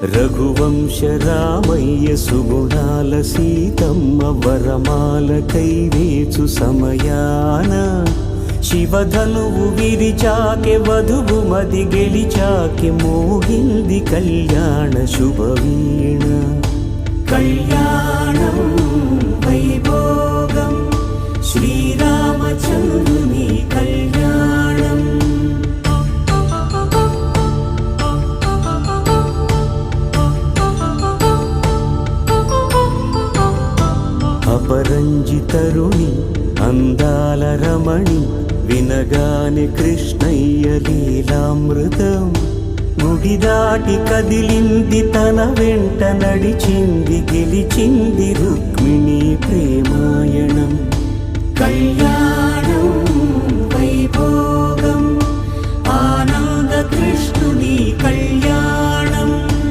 రఘువంశ రామయ్య సుగుణాల సీతమ్మ వరమాల కైవేచు సమయాన శివధనువు విరిచాకె వధువు మది గెలిచాకె మోగింది కళ్యాణ శుభవీణ. కళ్యాణం వైభోగం శ్రీరామచంద్రుని కళ్యాణం. అపరంజి తరుణి అందాల రమణి వినగానే కృష్ణయ్య లీలామృతం. గుడి దాటి కదిలింది తన వెంట నడిచింది గెలిచింది రుక్మిణి ప్రేమాయణం. కళ్యాణ